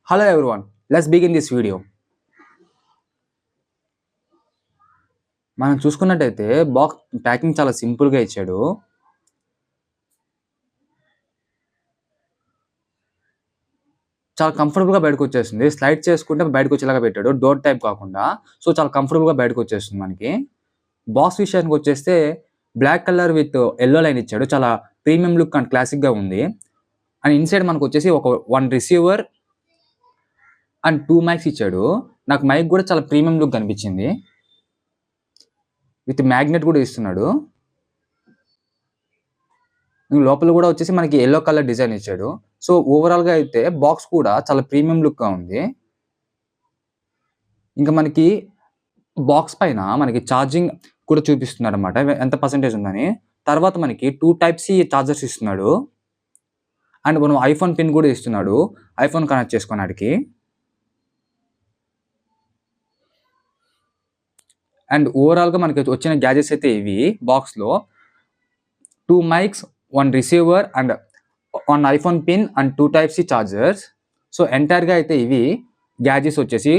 Hello everyone, let's begin this video. మనం చూసుకున్నట్టయితే box packing చాలా సింపుల్గా ఇచ్చాడు. చాలా కంఫర్టబుల్గా బయటకు వచ్చేస్తుంది. స్లైడ్ చేసుకుంటే బయటకు వచ్చేలాగా పెట్టాడు. డోర్ టైప్ కాకుండా. సో చాలా కంఫర్టబుల్గా బయటకు వచ్చేస్తుంది మనకి. బాక్స్ విషయానికి వచ్చేస్తే black colour with yellow line ఇచ్చాడు. చాలా ప్రీమియం లుక్ అండ్ క్లాసిక్గా ఉంది. అండ్ ఇన్సైడ్ మనకు వచ్చేసి ఒక 1 రిసీవర్ అండ్ 2 మైక్స్ ఇచ్చాడు. నాకు మైక్ కూడా చాలా ప్రీమియం లుక్ కనిపించింది. విత్ మ్యాగ్నెట్ కూడా ఇస్తున్నాడు. లోపల కూడా వచ్చేసి మనకి యెల్లో కలర్ డిజైన్ ఇచ్చాడు. సో ఓవరాల్‌గా అయితే బాక్స్ కూడా చాలా ప్రీమియం లుక్‌గా ఉంది. ఇంకా మనకి బాక్స్ పైన మనకి ఛార్జింగ్ కూడా చూపిస్తున్నాడన్నమాట. ఎంత పర్సెంటేజ్ ఉందని. తర్వాత మనకి 2 టైప్ సి చార్జర్స్ ఇస్తున్నాడు. అండ్ మనం ఐఫోన్ పిన్ కూడా ఇస్తున్నాడు. ఐఫోన్ కనెక్ట్ చేసుకోవడానికి. అండ్ ఓవరాల్‌గా మనకి వచ్చిన గ్యాజెట్స్ అయితే ఇవి బాక్స్‌లో 2 mics, 1 receiver and 1 iPhone pin and 2 type C chargers. So ఎంటైర్‌గా అయితే ఇవి గ్యాజెట్స్ వచ్చేసి.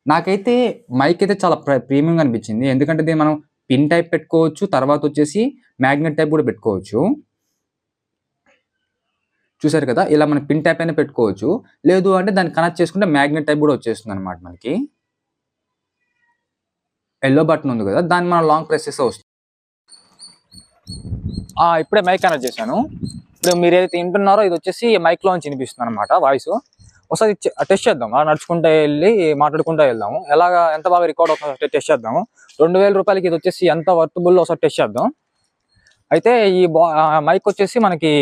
నాకైతే మైక్ అయితే చాలా ప్రీమియంగా అనిపించింది. ఎందుకంటే దీన్ని మనం పిన్ టైప్ పెట్టుకోవచ్చు. తర్వాత వచ్చేసి మ్యాగ్నెట్ టైప్ కూడా పెట్టుకోవచ్చు. చూసారు కదా! ఇలా మనం పిన్ టైప్ అయినా పెట్టుకోవచ్చు. లేదు అంటే దాన్ని కనెక్ట్ చేసుకుంటే మ్యాగ్నెట్ టైప్ కూడా వచ్చేస్తుందన్నమాట మనకి. యెల్లో బటన్ ఉంది కదా! దాన్ని మనం లాంగ్ ప్రెస్ చేస్తే వస్తుంది. ఇప్పుడే మైక్ కనెక్ట్ చేశాను. ఇప్పుడు మీరు ఏదైతే వింటున్నారో ఇది వచ్చేసి మైక్లో నుంచి వినిపిస్తుంది అనమాట వాయిస్. ఒకసారి టెస్ట్ చేద్దాం. నడుచుకుంటూ వెళ్ళి మాట్లాడుకుంటూ వెళ్దాము. ఎంత బాగా రికార్డ్ అవుతుందో టెస్ట్ చేద్దాము. 2000 రూపాయలకి ఇది వచ్చేసి ఎంత వర్తబుల్ ఒకసారి టెస్ట్ చేద్దాం. అయితే ఈ మైక్ వచ్చేసి మనకి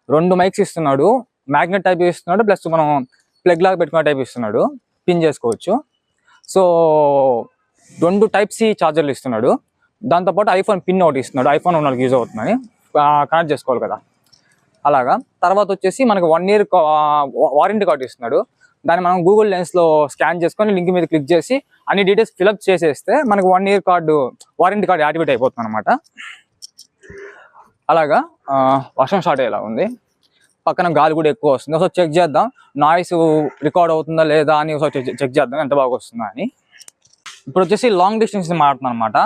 2 మైక్స్ ఇస్తున్నాడు. మ్యాగ్నెట్ టైప్ ఇస్తున్నాడు. ప్లస్ మనం ప్లగ్ లాగా పెట్టుకునే టైప్ ఇస్తున్నాడు. పిన్ చేసుకోవచ్చు. సో 2 టైప్ సి చార్జర్లు ఇస్తున్నాడు. దాంతోపాటు ఐఫోన్ పిన్ ఒకటి ఇస్తున్నాడు. ఐఫోన్ ఉన్న వాళ్ళకి యూజ్ అవుతుందని కనెక్ట్ చేసుకోవాలి కదా, అలాగా. తర్వాత వచ్చేసి మనకి 1 ఇయర్ వారంటీ కార్డు ఇస్తున్నాడు. దాన్ని మనం గూగుల్ లెన్స్లో స్కాన్ చేసుకొని లింక్ మీద క్లిక్ చేసి అన్ని డీటెయిల్స్ ఫిలప్ చేసేస్తే మనకి 1 ఇయర్ వారంటీ కార్డు యాక్టివేట్ అయిపోతుంది అనమాట. అలాగా వర్షం స్టార్ట్ అయ్యేలా ఉంది. పక్కన గాలి కూడా ఎక్కువ వస్తుంది. ఒకసారి చెక్ చేద్దాం నాయిస్ రికార్డ్ అవుతుందా లేదా అని ఒకసారి చెక్ చేద్దాం ఎంత బాగా వస్తుందా అని. ఇప్పుడు వచ్చేసి లాంగ్ డిస్టెన్స్ మాట్లాడుతున్నాను అనమాట.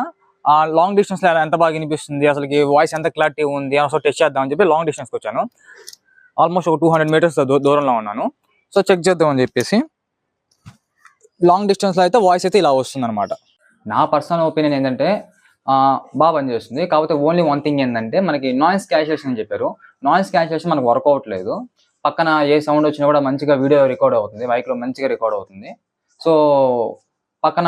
లాంగ్ డిస్టెన్స్లో ఎంత బాగా వినిపిస్తుంది, అసలుకి వాయిస్ ఎంత క్లారిటీ ఉంది అని ఒకసారి టెస్ట్ చేద్దాం అని చెప్పి లాంగ్ డిస్టెన్స్కి వచ్చాను. ఆల్మోస్ట్ ఒక 200 మీటర్స్ దూరంలో ఉన్నాను. సో చెక్ చేద్దాం అని చెప్పేసి లాంగ్ డిస్టెన్స్లో అయితే వాయిస్ అయితే ఇలా వస్తుంది అనమాట. నా పర్సనల్ ఒపీనియన్ ఏంటంటే బాగా పనిచేస్తుంది. కాకపోతే ఓన్లీ వన్ థింగ్ ఏంటంటే మనకి నాయిస్ క్యాన్సిలేషన్ అని చెప్పారు. నాయిస్ క్యాన్సిలేషన్ మనకు వర్క్ అవ్వట్లేదు. పక్కన ఏ సౌండ్ వచ్చినా కూడా మంచిగా వీడియో రికార్డ్ అవుతుంది. మైక్లో మంచిగా రికార్డ్ అవుతుంది. సో పక్కన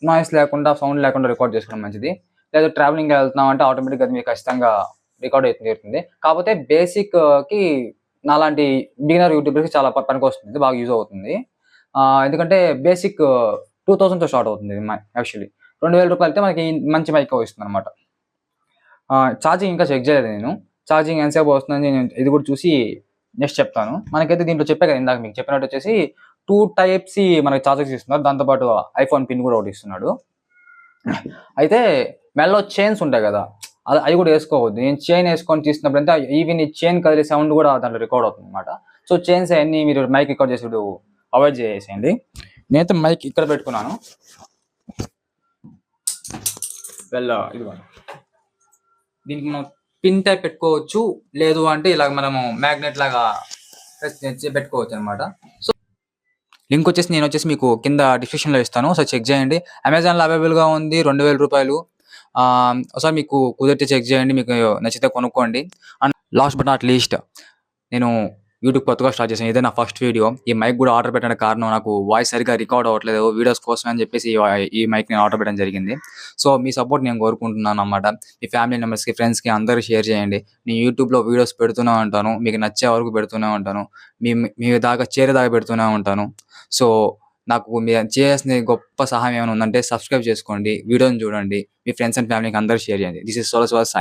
నాయిస్ లేకుండా సౌండ్ లేకుండా రికార్డ్ చేసుకోవడం మంచిది. లేదా ట్రావెలింగ్ వెళ్తున్నాం అంటే ఆటోమేటిక్గా అది మీకు ఖచ్చితంగా రికార్డ్ అవుతుంది. కాకపోతే బేసిక్కి నాలాంటి బిగినర్ యూట్యూబర్కి చాలా పనికి వస్తుంది, బాగా యూజ్ అవుతుంది. ఎందుకంటే బేసిక్ 2000తో స్టార్ట్ అవుతుంది యాక్చువల్లీ. 2000 రూపాయలు అయితే మనకి మంచి మైక్ వస్తుంది అనమాట. ఛార్జింగ్ ఇంకా చెక్ చేయలేదు నేను. ఛార్జింగ్ ఎంతసేపు వస్తుందని నేను ఇది కూడా చూసి నెక్స్ట్ చెప్తాను. మనకైతే దీంట్లో చెప్పే కదా ఇందాక మీకు చెప్పినట్టు వచ్చేసి 2 టైప్ సి మనకి ఛార్జర్స్ ఇస్తున్నారు. దాంతోపాటు ఐఫోన్ పిన్ కూడా ఒకటి ఇస్తున్నాడు. అయితే మెల్లో చైన్స్ ఉంటాయి కదా, అవి కూడా వేసుకోవద్దు. నేను చైన్ వేసుకొని తీసినప్పుడు అంటే ఈవెన్ ఈ చైన్ కదిలే సౌండ్ కూడా దాంట్లో రికార్డ్ అవుతుంది అనమాట. సో చైన్స్ అవన్నీ మీరు మైక్ రికార్డ్ చేసేప్పుడు అవాయిడ్ చేసేయండి. నేనైతే మైక్ ఇక్కడ పెట్టుకున్నాను. ఇదిగోండి, దీనికి మనం పిన్ టైప్ పెట్టుకోవచ్చు. లేదు అంటే ఇలా మనము మ్యాగ్నెట్ లాగా పెట్టుకోవచ్చు అనమాట. సో లింక్ వచ్చేసి నేను మీకు కింద డిస్క్రిప్షన్లో ఇస్తాను. సో చెక్ చేయండి. అమెజాన్లో అవైలబుల్గా ఉంది 2000 రూపాయలు. ఒకసారి మీకు కుదిరితే చెక్ చేయండి, మీకు నచ్చితే కొనుక్కోండి. And last but not least, నేను యూట్యూబ్ కొత్తగా స్టార్ట్ చేశాను. ఇదే నా ఫస్ట్ వీడియో. ఈ మైక్ కూడా ఆర్డర్ పెట్టడానికి కారణం నాకు వాయిస్ సరిగ్గా రికార్డ్ అవ్వట్లేదు వీడియోస్ కోసం అని చెప్పేసి ఈ మైక్ నేను ఆర్డర్ పెట్టడం జరిగింది. సో మీ సపోర్ట్ నేను కోరుకుంటున్నాను అన్నమాట. మీ ఫ్యామిలీ మెంబర్స్కి, ఫ్రెండ్స్కి అందరూ షేర్ చేయండి. నేను యూట్యూబ్లో వీడియోస్ పెడుతూనే ఉంటాను. మీకు నచ్చే వరకు పెడుతూనే ఉంటాను. మీ దాకా చేరేదాకా పెడుతూనే ఉంటాను. సో నాకు మీరు చేయాల్సిన గొప్ప సహాయం ఏమైనా ఉందంటే సబ్స్క్రైబ్ చేసుకోండి, వీడియోని చూడండి, మీ ఫ్రెండ్స్ అండ్ ఫ్యామిలీకి అందరూ షేర్ చేయండి. This is solo